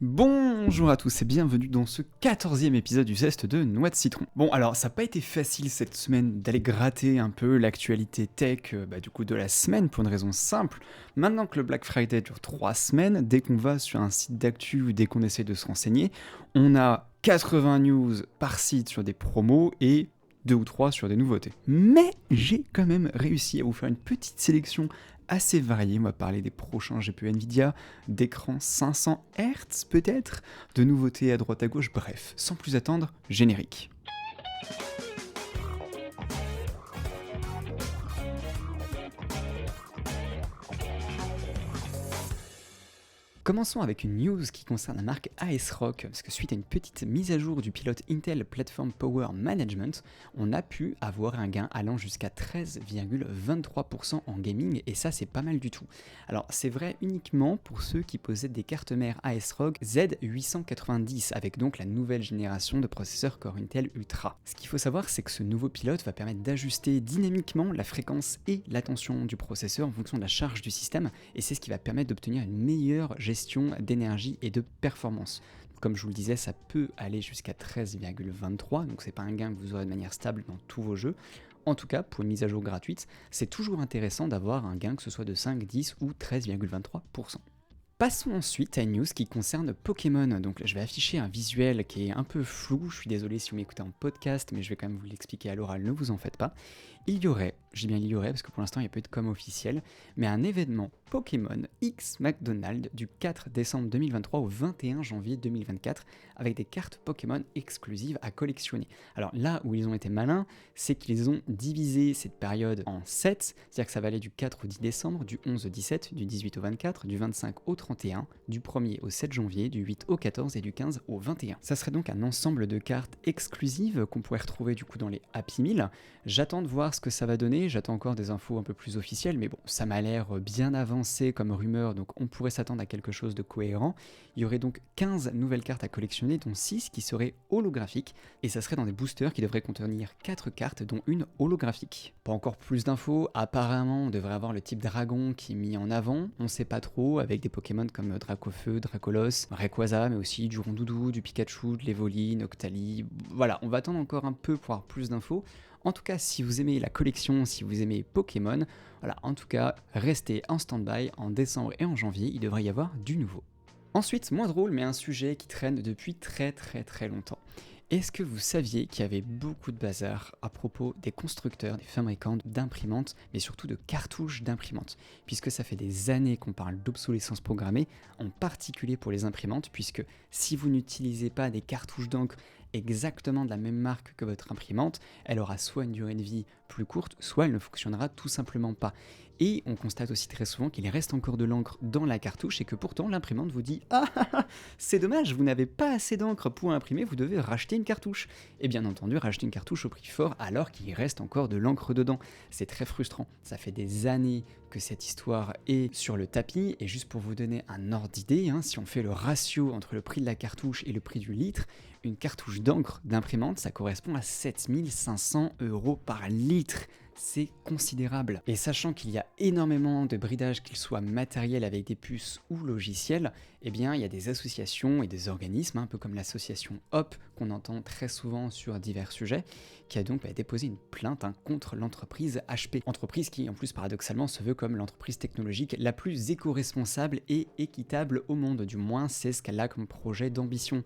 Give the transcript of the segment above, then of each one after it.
Bonjour à tous et bienvenue dans ce 14e épisode du Zest de Noix de Citron. Bon alors ça n'a pas été facile cette semaine d'aller gratter un peu l'actualité tech du coup de la semaine pour une raison simple. Maintenant que le Black Friday dure 3 semaines, dès qu'on va sur un site d'actu ou dès qu'on essaie de se renseigner, on a 80 news par site sur des promos et 2 ou 3 sur des nouveautés. Mais j'ai quand même réussi à vous faire une petite sélection assez variée. On va parler des prochains GPU Nvidia, d'écrans 500 Hz peut-être, de nouveautés à droite à gauche, bref, sans plus attendre, générique. Commençons avec une news qui concerne la marque ASRock, parce que suite à une petite mise à jour du pilote Intel Platform Power Management, on a pu avoir un gain allant jusqu'à 13,23% en gaming, et ça c'est pas mal du tout. Alors c'est vrai uniquement pour ceux qui possèdent des cartes mères ASRock Z890, avec donc la nouvelle génération de processeurs Core Intel Ultra. Ce qu'il faut savoir, c'est que ce nouveau pilote va permettre d'ajuster dynamiquement la fréquence et la tension du processeur en fonction de la charge du système, et c'est ce qui va permettre d'obtenir une meilleure gestion d'énergie et de performance. Comme je vous le disais, ça peut aller jusqu'à 13,23, donc c'est pas un gain que vous aurez de manière stable dans tous vos jeux. En tout cas, pour une mise à jour gratuite, c'est toujours intéressant d'avoir un gain que ce soit de 5, 10 ou 13,23%. Passons ensuite à une news qui concerne Pokémon. Donc je vais afficher un visuel qui est un peu flou, je suis désolé si vous m'écoutez en podcast, mais je vais quand même vous l'expliquer à l'oral, ne vous en faites pas. Il y aurait, j'ai bien il y aurait parce que pour l'instant il n'y a pas eu de com officiel, mais un événement Pokémon X McDonald's du 4 décembre 2023 au 21 janvier 2024 avec des cartes Pokémon exclusives à collectionner. Alors là où ils ont été malins, c'est qu'ils ont divisé cette période en 7, c'est-à-dire que ça va aller du 4 au 10 décembre, du 11 au 17, du 18 au 24, du 25 au 31, du 1er au 7 janvier, du 8 au 14 et du 15 au 21. Ça serait donc un ensemble de cartes exclusives qu'on pourrait retrouver du coup dans les Happy Meal. J'attends de voir ce que ça va donner, j'attends encore des infos un peu plus officielles, mais bon, ça m'a l'air bien avancé comme rumeur, donc on pourrait s'attendre à quelque chose de cohérent. Il y aurait donc 15 nouvelles cartes à collectionner, dont 6 qui seraient holographiques, et ça serait dans des boosters qui devraient contenir 4 cartes, dont une holographique. Pas encore plus d'infos, apparemment on devrait avoir le type dragon qui est mis en avant, on sait pas trop, avec des Pokémon comme Dracofeu, Dracolos, Rayquaza, mais aussi du Rondoudou, du Pikachu, de l'Evoline, Octali. Voilà, on va attendre encore un peu pour avoir plus d'infos. En tout cas, si vous aimez la collection, si vous aimez Pokémon, voilà, en tout cas, restez en stand-by en décembre et en janvier, il devrait y avoir du nouveau. Ensuite, moins drôle, mais un sujet qui traîne depuis très longtemps. Est-ce que vous saviez qu'il y avait beaucoup de bazar à propos des constructeurs, des fabricants d'imprimantes, mais surtout de cartouches d'imprimantes, puisque ça fait des années qu'on parle d'obsolescence programmée, en particulier pour les imprimantes, puisque si vous n'utilisez pas des cartouches d'encre exactement de la même marque que votre imprimante, elle aura soit une durée de vie plus courte, soit elle ne fonctionnera tout simplement pas. Et on constate aussi très souvent qu'il reste encore de l'encre dans la cartouche et que pourtant l'imprimante vous dit « Ah ah ah, c'est dommage, vous n'avez pas assez d'encre pour imprimer, vous devez racheter une cartouche. » Et bien entendu, racheter une cartouche au prix fort alors qu'il reste encore de l'encre dedans. C'est très frustrant. Ça fait des années que cette histoire est sur le tapis, et juste pour vous donner un ordre d'idée, si on fait le ratio entre le prix de la cartouche et le prix du litre, une cartouche d'encre d'imprimante, ça correspond à 7500 € par litre. C'est considérable. Et sachant qu'il y a énormément de bridage, qu'il soit matériel avec des puces ou logiciels, eh bien il y a des associations et des organismes, un peu comme l'association HOP, qu'on entend très souvent sur divers sujets, qui a donc déposé une plainte contre l'entreprise HP. Entreprise qui en plus paradoxalement se veut comme l'entreprise technologique la plus éco-responsable et équitable au monde, du moins c'est ce qu'elle a comme projet d'ambition.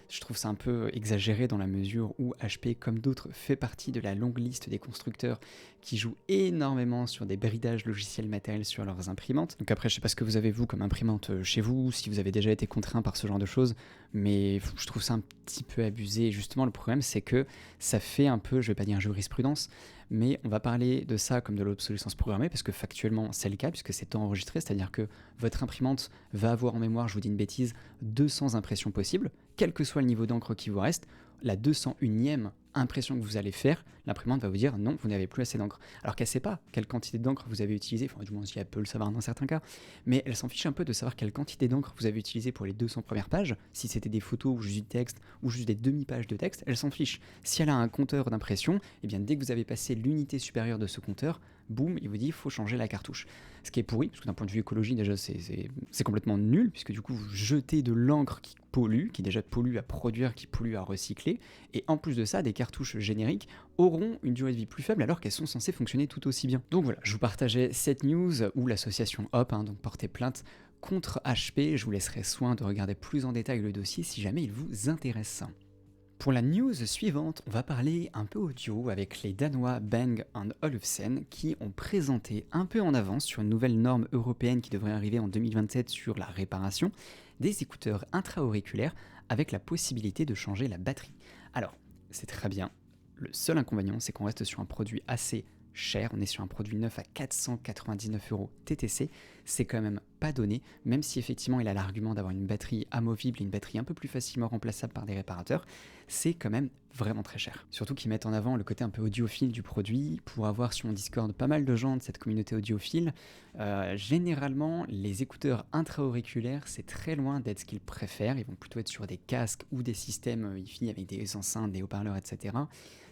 Je trouve ça un peu exagéré dans la mesure où HP, comme d'autres, fait partie de la longue liste des constructeurs qui jouent énormément sur des bridages logiciels matériels sur leurs imprimantes. Donc après, je sais pas ce que vous avez vous comme imprimante chez vous, si vous avez déjà été contraint par ce genre de choses, mais je trouve ça un petit peu abusé. Et justement, le problème, c'est que ça fait un peu, je vais pas dire jurisprudence, mais on va parler de ça comme de l'obsolescence programmée, parce que factuellement c'est le cas, puisque c'est enregistré, c'est-à-dire que votre imprimante va avoir en mémoire, je vous dis une bêtise, 200 impressions possibles, quel que soit le niveau d'encre qui vous reste. La 201e impression que vous allez faire, l'imprimante va vous dire non, vous n'avez plus assez d'encre. Alors qu'elle ne sait pas quelle quantité d'encre vous avez utilisé, enfin du moins si elle peut le savoir dans certains cas, mais elle s'en fiche un peu de savoir quelle quantité d'encre vous avez utilisé pour les 200 premières pages, si c'était des photos ou juste du texte, ou juste des demi-pages de texte, elle s'en fiche. Si elle a un compteur d'impression, eh bien dès que vous avez passé l'unité supérieure de ce compteur, boum, il vous dit il faut changer la cartouche. Ce qui est pourri, parce que d'un point de vue écologie, déjà, c'est complètement nul, puisque du coup, vous jetez de l'encre qui pollue, qui déjà pollue à produire, qui pollue à recycler, et en plus de ça, des cartouches génériques auront une durée de vie plus faible alors qu'elles sont censées fonctionner tout aussi bien. Donc voilà, je vous partageais cette news où l'association Hop, donc portait plainte contre HP. Je vous laisserai soin de regarder plus en détail le dossier si jamais il vous intéresse. Pour la news suivante, on va parler un peu audio avec les Danois Bang & Olufsen qui ont présenté un peu en avance sur une nouvelle norme européenne qui devrait arriver en 2027 sur la réparation des écouteurs intra-auriculaires avec la possibilité de changer la batterie. Alors, c'est très bien. Le seul inconvénient, c'est qu'on reste sur un produit assez cher, on est sur un produit neuf à 499 € TTC, c'est quand même pas donné, même si effectivement il a l'argument d'avoir une batterie amovible et une batterie un peu plus facilement remplaçable par des réparateurs, c'est quand même vraiment très cher. Surtout qu'ils mettent en avant le côté un peu audiophile du produit, pour avoir sur mon Discord pas mal de gens de cette communauté audiophile. Généralement, les écouteurs intra-auriculaires, c'est très loin d'être ce qu'ils préfèrent, ils vont plutôt être sur des casques ou des systèmes hi-fi avec des enceintes, des haut-parleurs, etc.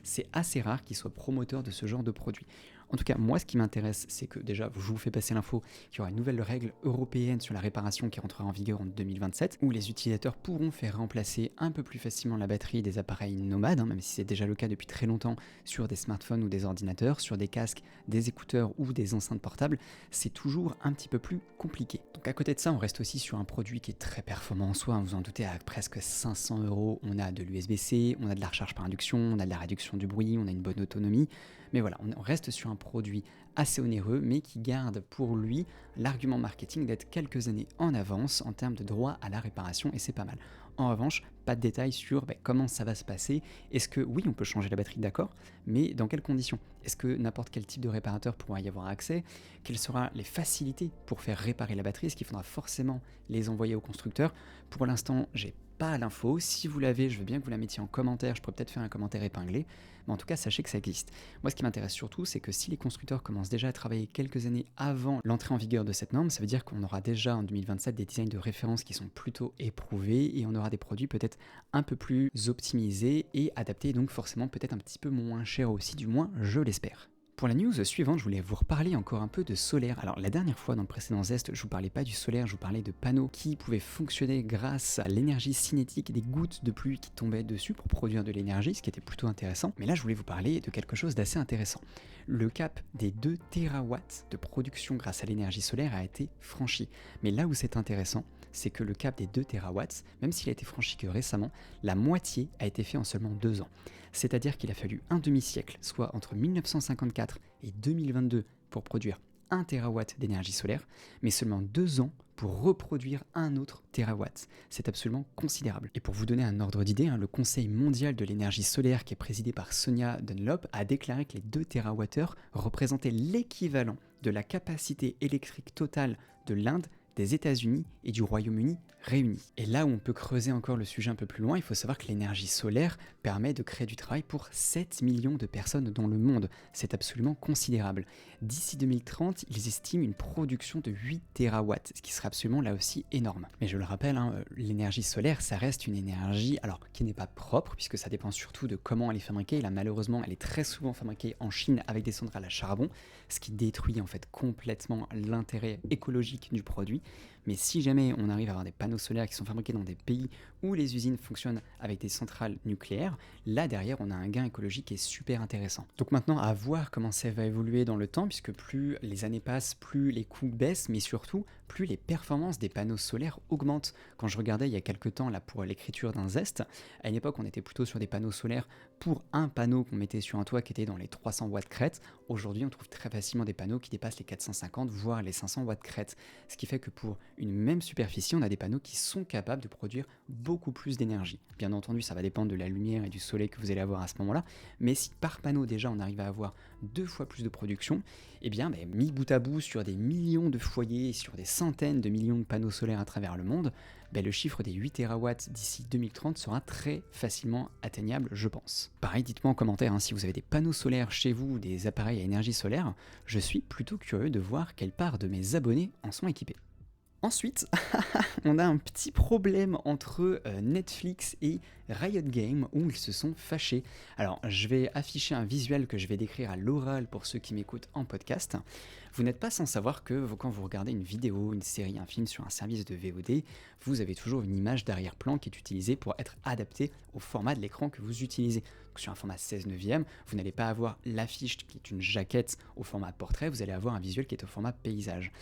C'est assez rare qu'ils soient promoteurs de ce genre de produit. En tout cas, moi, ce qui m'intéresse, c'est que déjà, je vous fais passer l'info qu'il y aura une nouvelle règle européenne sur la réparation qui rentrera en vigueur en 2027, où les utilisateurs pourront faire remplacer un peu plus facilement la batterie des appareils nomades, même si c'est déjà le cas depuis très longtemps sur des smartphones ou des ordinateurs, sur des casques, des écouteurs ou des enceintes portables, c'est toujours un petit peu plus compliqué. Donc à côté de ça, on reste aussi sur un produit qui est très performant en soi, vous en doutez, à presque 500 €, on a de l'USB-C, on a de la recharge par induction, on a de la réduction du bruit, on a une bonne autonomie. Mais voilà, on reste sur un produit assez onéreux, mais qui garde pour lui l'argument marketing d'être quelques années en avance en termes de droit à la réparation, et c'est pas mal. En revanche, pas de détails sur comment ça va se passer. Est-ce que, oui, on peut changer la batterie, d'accord, mais dans quelles conditions? Est-ce que n'importe quel type de réparateur pourra y avoir accès? Quelles seront les facilités pour faire réparer la batterie? Est-ce qu'il faudra forcément les envoyer au constructeur? Pour l'instant, j'ai pas l'info. Si vous l'avez, je veux bien que vous la mettiez en commentaire, je pourrais peut-être faire un commentaire épinglé, mais en tout cas, sachez que ça existe. Moi, ce qui m'intéresse surtout, c'est que si les constructeurs commencent déjà à travailler quelques années avant l'entrée en vigueur de cette norme, ça veut dire qu'on aura déjà en 2027 des designs de référence qui sont plutôt éprouvés et on aura des produits peut-être un peu plus optimisés et adaptés, donc forcément peut-être un petit peu moins chers aussi, du moins je l'espère. Pour la news suivante, je voulais vous reparler encore un peu de solaire. Alors la dernière fois dans le précédent Zest, je vous parlais pas du solaire, je vous parlais de panneaux qui pouvaient fonctionner grâce à l'énergie cinétique des gouttes de pluie qui tombaient dessus pour produire de l'énergie, ce qui était plutôt intéressant. Mais là, je voulais vous parler de quelque chose d'assez intéressant. Le cap des 2 TW de production grâce à l'énergie solaire a été franchi. Mais là où c'est intéressant, c'est que le cap des 2 TW, même s'il a été franchi que récemment, la moitié a été fait en seulement 2 ans. C'est-à-dire qu'il a fallu un demi-siècle, soit entre 1954 et 2022, pour produire 1 TW d'énergie solaire, mais seulement 2 ans pour reproduire un autre terawatt. C'est absolument considérable. Et pour vous donner un ordre d'idée, le Conseil mondial de l'énergie solaire, qui est présidé par Sonia Dunlop, a déclaré que les 2 TWh représentaient l'équivalent de la capacité électrique totale de l'Inde, des États-Unis et du Royaume-Uni réunis. Et là où on peut creuser encore le sujet un peu plus loin, il faut savoir que l'énergie solaire permet de créer du travail pour 7 millions de personnes dans le monde. C'est absolument considérable. D'ici 2030, ils estiment une production de 8 terawatts, ce qui serait absolument là aussi énorme. Mais je le rappelle, l'énergie solaire, ça reste une énergie qui n'est pas propre, puisque ça dépend surtout de comment elle est fabriquée. Et là, malheureusement, elle est très souvent fabriquée en Chine avec des centrales à charbon, ce qui détruit en fait complètement l'intérêt écologique du produit. Mais si jamais on arrive à avoir des panneaux solaires qui sont fabriqués dans des pays où les usines fonctionnent avec des centrales nucléaires, là derrière on a un gain écologique qui est super intéressant. Donc maintenant à voir comment ça va évoluer dans le temps, puisque plus les années passent, plus les coûts baissent, mais surtout plus les performances des panneaux solaires augmentent. Quand je regardais il y a quelques temps là pour l'écriture d'un Zest, à une époque on était plutôt sur des panneaux solaires pour un panneau qu'on mettait sur un toit qui était dans les 300 watts crête. Aujourd'hui on trouve très facilement des panneaux qui dépassent les 450 voire les 500 watts crête, ce qui fait que pour une même superficie on a des panneaux qui sont capables de produire beaucoup plus d'énergie. Bien entendu ça va dépendre de la lumière et du soleil que vous allez avoir à ce moment là, mais si par panneau déjà on arrive à avoir 2 fois plus de production, et bien mis bout à bout sur des millions de foyers, sur des centaines de millions de panneaux solaires à travers le monde, le chiffre des 8 terawatts d'ici 2030 sera très facilement atteignable, je pense. Pareil, dites-moi en commentaire si vous avez des panneaux solaires chez vous ou des appareils à énergie solaire, je suis plutôt curieux de voir quelle part de mes abonnés en sont équipés. Ensuite, on a un petit problème entre Netflix et Riot Games où ils se sont fâchés. Alors, je vais afficher un visuel que je vais décrire à l'oral pour ceux qui m'écoutent en podcast. Vous n'êtes pas sans savoir que quand vous regardez une vidéo, une série, un film sur un service de VOD, vous avez toujours une image d'arrière-plan qui est utilisée pour être adaptée au format de l'écran que vous utilisez. Donc, sur un format 16 neuvième, vous n'allez pas avoir l'affiche qui est une jaquette au format portrait, vous allez avoir un visuel qui est au format paysage.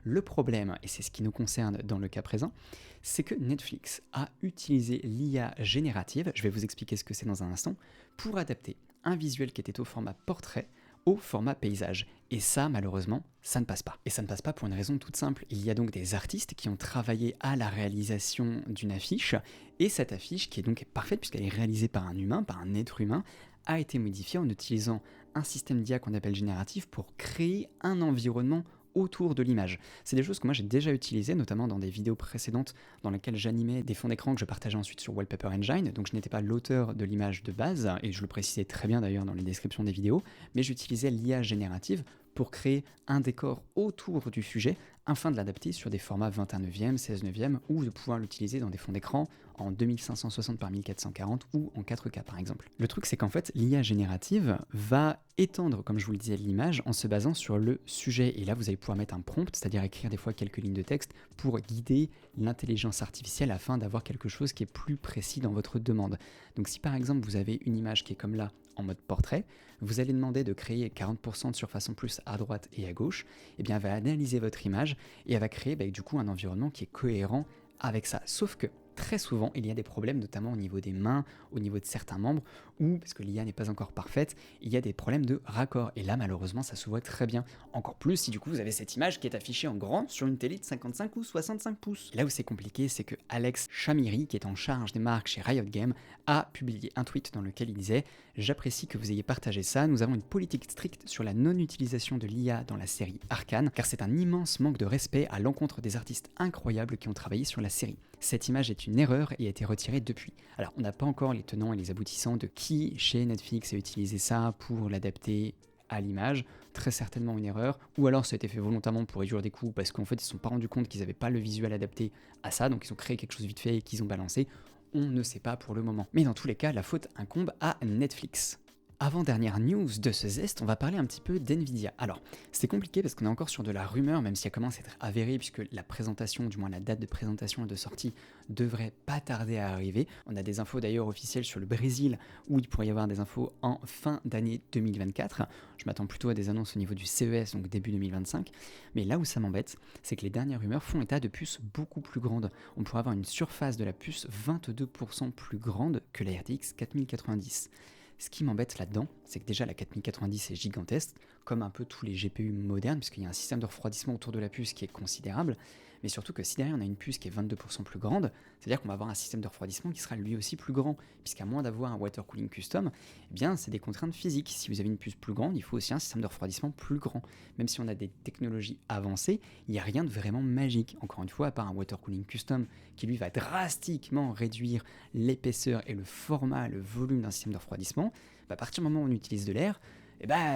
Le problème, et c'est ce qui nous concerne dans le cas présent, c'est que Netflix a utilisé l'IA générative, je vais vous expliquer ce que c'est dans un instant, pour adapter un visuel qui était au format portrait au format paysage. Et ça, malheureusement, ça ne passe pas. Et ça ne passe pas pour une raison toute simple. Il y a donc des artistes qui ont travaillé à la réalisation d'une affiche, et cette affiche, qui est donc parfaite puisqu'elle est réalisée par un humain, par un être humain, a été modifiée en utilisant un système d'IA qu'on appelle génératif pour créer un environnement autour de l'image. C'est des choses que moi j'ai déjà utilisées, notamment dans des vidéos précédentes dans lesquelles j'animais des fonds d'écran que je partageais ensuite sur Wallpaper Engine, donc je n'étais pas l'auteur de l'image de base, et je le précisais très bien d'ailleurs dans les descriptions des vidéos, mais j'utilisais l'IA générative pour créer un décor autour du sujet afin de l'adapter sur des formats 21 neuvième, 16 neuvième ou de pouvoir l'utiliser dans des fonds d'écran en 2560 par 1440 ou en 4K par exemple. Le truc c'est qu'en fait l'IA générative va étendre, comme je vous le disais, l'image en se basant sur le sujet, et là vous allez pouvoir mettre un prompt, c'est-à-dire écrire des fois quelques lignes de texte pour guider l'intelligence artificielle afin d'avoir quelque chose qui est plus précis dans votre demande. Donc si par exemple vous avez une image qui est comme là en mode portrait, vous allez demander de créer 40% de surface en plus à droite et à gauche, et bien elle va analyser votre image et elle va créer du coup un environnement qui est cohérent avec ça. Sauf que très souvent, il y a des problèmes, notamment au niveau des mains, au niveau de certains membres, ou, parce que l'IA n'est pas encore parfaite, il y a des problèmes de raccord. Et là, malheureusement, ça se voit très bien. Encore plus si du coup vous avez cette image qui est affichée en grand sur une télé de 55 ou 65 pouces. Et là où c'est compliqué, c'est que Alex Chamiri, qui est en charge des marques chez Riot Games, a publié un tweet dans lequel il disait « J'apprécie que vous ayez partagé ça, nous avons une politique stricte sur la non-utilisation de l'IA dans la série Arcane, car c'est un immense manque de respect à l'encontre des artistes incroyables qui ont travaillé sur la série. Cette image est une erreur et a été retirée depuis. » Alors, on n'a pas encore les tenants et les aboutissants de qui chez Netflix a utilisé ça pour l'adapter à l'image. Très certainement une erreur, ou alors ça a été fait volontairement pour réduire des coûts parce qu'en fait ils ne se sont pas rendus compte qu'ils n'avaient pas le visuel adapté à ça, donc ils ont créé quelque chose vite fait et qu'ils ont balancé. On ne sait pas pour le moment. Mais dans tous les cas, la faute incombe à Netflix. Avant-dernière news de ce zest, on va parler un petit peu d'NVIDIA. Alors, c'est compliqué parce qu'on est encore sur de la rumeur, même si elle commence à être avérée, puisque la présentation, du moins la date de présentation et de sortie, devrait pas tarder à arriver. On a des infos d'ailleurs officielles sur le Brésil, où il pourrait y avoir des infos en fin d'année 2024. Je m'attends plutôt à des annonces au niveau du CES, donc début 2025. Mais là où ça m'embête, c'est que les dernières rumeurs font état de puces beaucoup plus grandes. On pourrait avoir une surface de la puce 22% plus grande que la RTX 4090. Ce qui m'embête là-dedans, c'est que déjà la 4090 est gigantesque, comme un peu tous les GPU modernes, puisqu'il y a un système de refroidissement autour de la puce qui est considérable, mais surtout que si derrière on a une puce qui est 22% plus grande, c'est-à-dire qu'on va avoir un système de refroidissement qui sera lui aussi plus grand, puisqu'à moins d'avoir un water cooling custom, eh bien c'est des contraintes physiques. Si vous avez une puce plus grande, il faut aussi un système de refroidissement plus grand. Même si on a des technologies avancées, il n'y a rien de vraiment magique. Encore une fois, à part un water cooling custom qui lui va drastiquement réduire l'épaisseur et le format, le volume d'un système de refroidissement, à partir du moment où on utilise de l'air,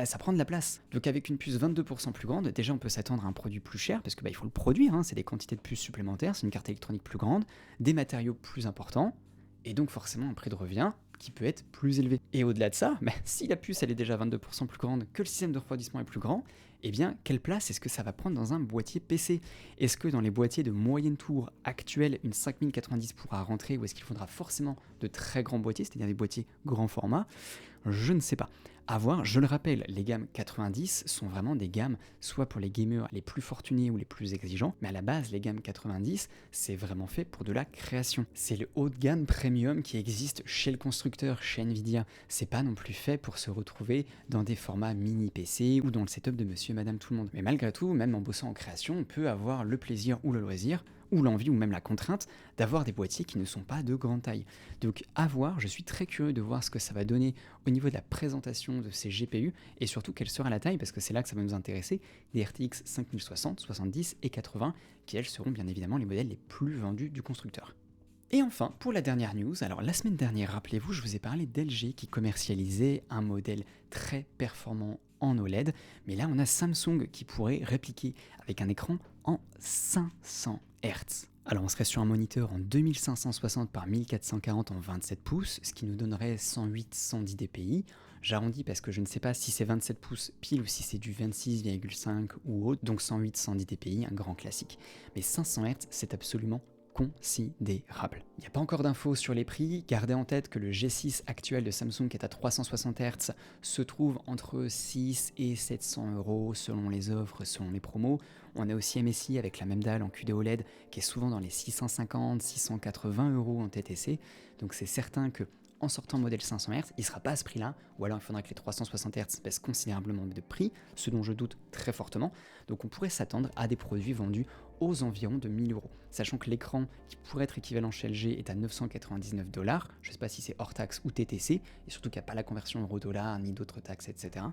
ça prend de la place. Donc avec une puce 22% plus grande, déjà on peut s'attendre à un produit plus cher, parce que il faut le produire, c'est des quantités de puces supplémentaires, c'est une carte électronique plus grande, des matériaux plus importants, et donc forcément un prix de revient qui peut être plus élevé. Et au-delà de ça, si la puce elle est déjà 22% plus grande, que le système de refroidissement est plus grand, quelle place est-ce que ça va prendre dans un boîtier PC? Est-ce que dans les boîtiers de moyenne tour actuels, une 5090 pourra rentrer, ou est-ce qu'il faudra forcément de très grands boîtiers, c'est-à-dire des boîtiers grand format? Je ne sais pas. À voir, je le rappelle, les gammes 90 sont vraiment des gammes soit pour les gamers les plus fortunés ou les plus exigeants, mais à la base, les gammes 90, c'est vraiment fait pour de la création. C'est le haut de gamme premium qui existe chez le constructeur, chez Nvidia. C'est pas non plus fait pour se retrouver dans des formats mini PC ou dans le setup de monsieur et madame tout le monde. Mais malgré tout, même en bossant en création, on peut avoir le plaisir ou le loisir, ou l'envie ou même la contrainte d'avoir des boîtiers qui ne sont pas de grande taille. Donc à voir, je suis très curieux de voir ce que ça va donner au niveau de la présentation de ces GPU et surtout quelle sera la taille, parce que c'est là que ça va nous intéresser, des RTX 5060, 70 et 80 qui elles seront bien évidemment les modèles les plus vendus du constructeur. Et enfin, pour la dernière news, alors la semaine dernière, rappelez-vous, je vous ai parlé d'LG qui commercialisait un modèle très performant en OLED, mais là on a Samsung qui pourrait répliquer avec un écran en 500 Hz. Alors on serait sur un moniteur en 2560 par 1440 en 27 pouces, ce qui nous donnerait 108-110 dpi. J'arrondis parce que je ne sais pas si c'est 27 pouces pile ou si c'est du 26,5 ou autre, donc 108-110 dpi, un grand classique. Mais 500 Hz, c'est absolument considérable. Il n'y a pas encore d'infos sur les prix, gardez en tête que le G6 actuel de Samsung qui est à 360 Hz se trouve entre 6 et 700 € selon les offres, selon les promos. On a aussi MSI avec la même dalle en QD OLED qui est souvent dans les 650-680 € en TTC, donc c'est certain que en sortant modèle 500 Hz, il ne sera pas à ce prix-là, ou alors il faudra que les 360 Hz baissent considérablement de prix, ce dont je doute très fortement, donc on pourrait s'attendre à des produits vendus aux environs de 1000 €, sachant que l'écran qui pourrait être équivalent chez LG est à 999 $, je ne sais pas si c'est hors taxe ou TTC, et surtout qu'il n'y a pas la conversion euro-dollar, ni d'autres taxes, etc.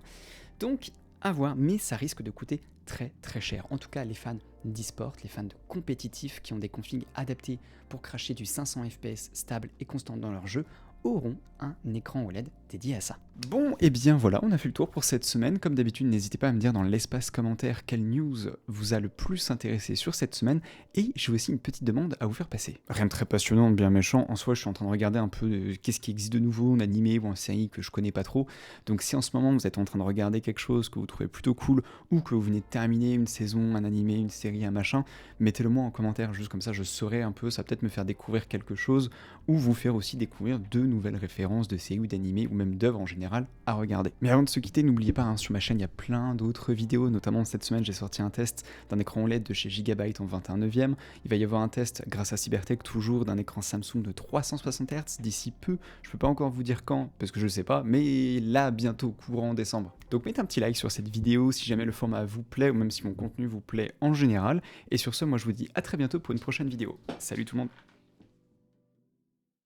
Donc à voir, mais ça risque de coûter très très cher. En tout cas, les fans d'e-sport, les fans de compétitifs qui ont des configs adaptés pour cracher du 500 fps stable et constant dans leur jeu, auront un écran OLED dédié à ça. Bon, et bien voilà, on a fait le tour pour cette semaine. Comme d'habitude, n'hésitez pas à me dire dans l'espace commentaire quelle news vous a le plus intéressé sur cette semaine, et j'ai aussi une petite demande à vous faire passer. Rien de très passionnant, de bien méchant, en soi je suis en train de regarder un peu qu'est-ce qui existe de nouveau en animé ou en série que je connais pas trop, donc si en ce moment vous êtes en train de regarder quelque chose que vous trouvez plutôt cool, ou que vous venez de terminer une saison, un animé, une série, un machin, mettez-le moi en commentaire, juste comme ça je saurai un peu, ça va peut-être me faire découvrir quelque chose, ou vous faire aussi découvrir de nouvelles références de séries ou d'animés, ou même d'œuvres en général à regarder. Mais avant de se quitter, n'oubliez pas, sur ma chaîne il y a plein d'autres vidéos, notamment cette semaine j'ai sorti un test d'un écran OLED de chez Gigabyte en 21/9, il va y avoir un test grâce à Cybertech toujours d'un écran Samsung de 360 Hz d'ici peu, je peux pas encore vous dire quand parce que je sais pas, mais là bientôt courant décembre. Donc mettez un petit like sur cette vidéo si jamais le format vous plaît ou même si mon contenu vous plaît en général, et sur ce moi je vous dis à très bientôt pour une prochaine vidéo. Salut tout le monde.